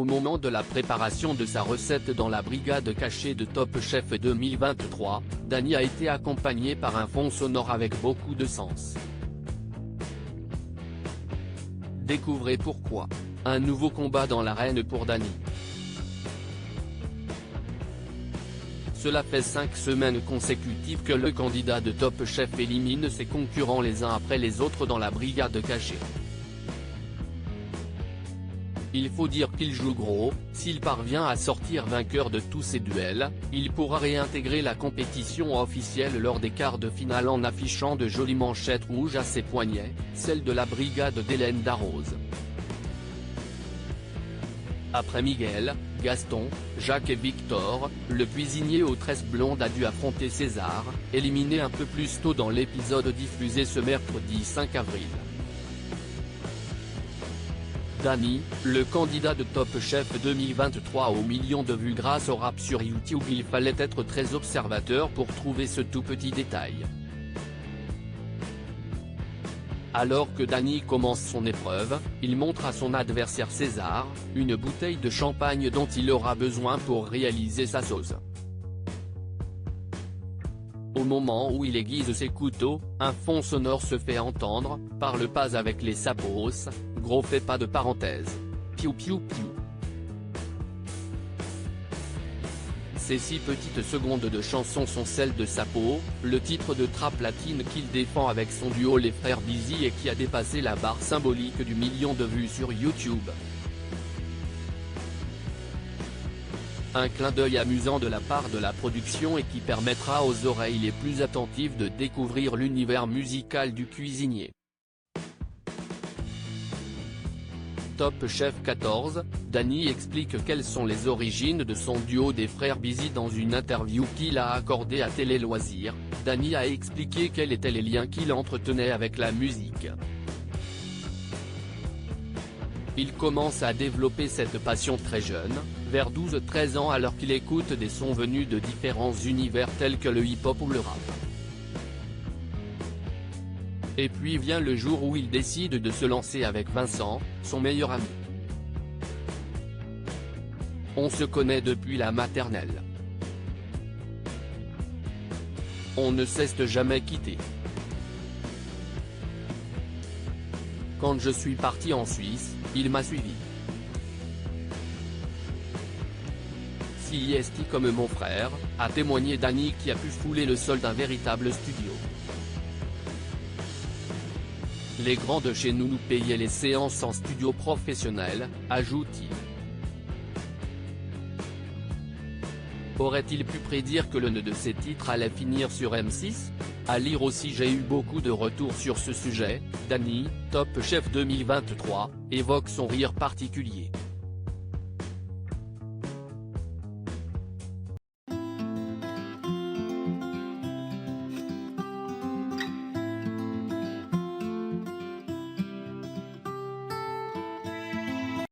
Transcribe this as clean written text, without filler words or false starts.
Au moment de la préparation de sa recette dans la brigade cachée de Top Chef 2023, Dany a été accompagné par un fond sonore avec beaucoup de sens. Découvrez pourquoi. Un nouveau combat dans l'arène pour Dany. Cela fait 5 semaines consécutives que le candidat de Top Chef élimine ses concurrents les uns après les autres dans la brigade cachée. Il faut dire qu'il joue gros, s'il parvient à sortir vainqueur de tous ses duels, il pourra réintégrer la compétition officielle lors des quarts de finale en affichant de jolies manchettes rouges à ses poignets, celles de la brigade d'Hélène Darroze. Après Miguel, Gaston, Jacques et Victor, le cuisinier aux tresses blondes a dû affronter César, éliminé un peu plus tôt dans l'épisode diffusé ce mercredi 5 avril. Dany, le candidat de Top Chef 2023 aux millions de vues grâce au rap sur YouTube. Il fallait être très observateur pour trouver ce tout petit détail. Alors que Dany commence son épreuve, il montre à son adversaire César, une bouteille de champagne dont il aura besoin pour réaliser sa sauce. Au moment où il aiguise ses couteaux, un fond sonore se fait entendre, parle pas avec les sapos, gros fait pas de parenthèse. Piou piou piou. Ces 6 petites secondes de chanson sont celles de Sapo, le titre de trap latine qu'il défend avec son duo Les Frères Busy et qui a dépassé la barre symbolique du million de vues sur YouTube. Un clin d'œil amusant de la part de la production et qui permettra aux oreilles les plus attentives de découvrir l'univers musical du cuisinier. Top Chef 14, Dany explique quelles sont les origines de son duo des Frères Busy dans une interview qu'il a accordée à Télé Loisirs. Dany a expliqué quels étaient les liens qu'il entretenait avec la musique. Il commence à développer cette passion très jeune, vers 12-13 ans alors qu'il écoute des sons venus de différents univers tels que le hip-hop ou le rap. Et puis vient le jour où il décide de se lancer avec Vincent, son meilleur ami. On se connaît depuis la maternelle. On ne s'est jamais quitté. Quand je suis parti en Suisse, il m'a suivi. Si est comme mon frère, a témoigné Dany qui a pu fouler le sol d'un véritable studio. Les grands de chez nous payaient les séances en studio professionnel, ajoute-t-il. Aurait-il pu prédire que l'un de ses titres allait finir sur M6 ? À lire aussi. J'ai eu beaucoup de retours sur ce sujet. Dany, Top Chef 2023, évoque son rire particulier.